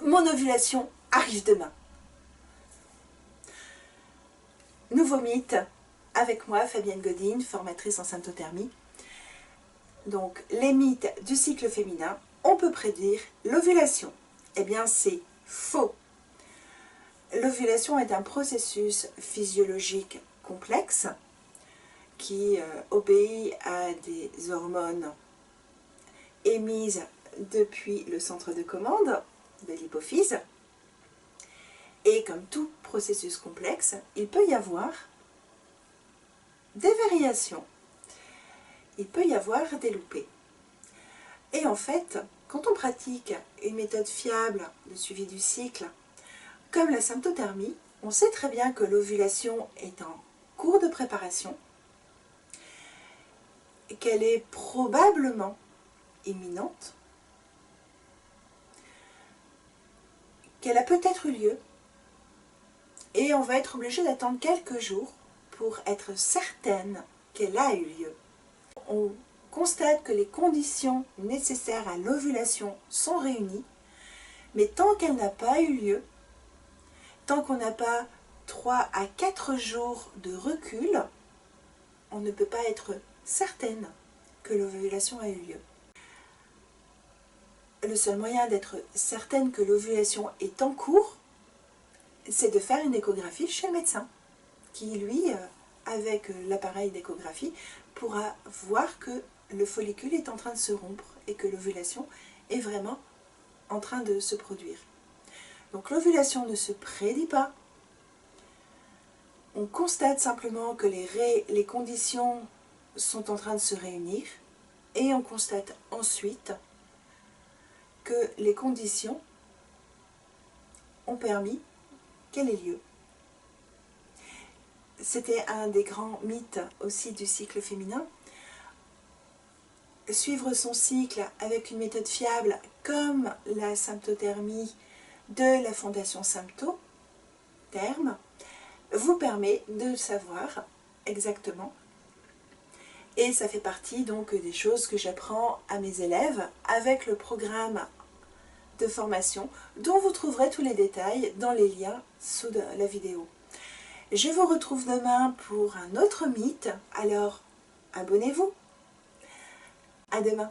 Mon ovulation arrive demain. Nouveau mythe, avec moi Fabienne Godine, formatrice en symptothermie. Donc les mythes du cycle féminin, on peut prédire l'ovulation. Eh bien c'est faux. L'ovulation est un processus physiologique complexe qui obéit à des hormones émises depuis le centre de commande de l'hypophyse. Et comme tout processus complexe, il peut y avoir des variations. Il peut y avoir des loupés. Et en fait, quand on pratique une méthode fiable de suivi du cycle, comme la symptothermie, on sait très bien que l'ovulation est en cours de préparation, qu'elle est probablement imminente, qu'elle a peut-être eu lieu, et on va être obligé d'attendre quelques jours pour être certaine qu'elle a eu lieu. On constate que les conditions nécessaires à l'ovulation sont réunies, mais tant qu'elle n'a pas eu lieu, tant qu'on n'a pas 3 à 4 jours de recul, on ne peut pas être certaine que l'ovulation a eu lieu. Le seul moyen d'être certaine que l'ovulation est en cours, c'est de faire une échographie chez le médecin, qui lui, avec l'appareil d'échographie, pourra voir que le follicule est en train de se rompre et que l'ovulation est vraiment en train de se produire. Donc l'ovulation ne se prédit pas. On constate simplement que les conditions sont en train de se réunir et on constate ensuite que les conditions ont permis qu'elle ait lieu. C'était un des grands mythes aussi du cycle féminin. Suivre son cycle avec une méthode fiable comme la symptothermie de la Fondation Sympto, terme, vous permet de savoir exactement. Et ça fait partie donc des choses que j'apprends à mes élèves avec le programme de formation dont vous trouverez tous les détails dans les liens sous la vidéo. Je vous retrouve demain pour un autre mythe, alors abonnez-vous. À demain.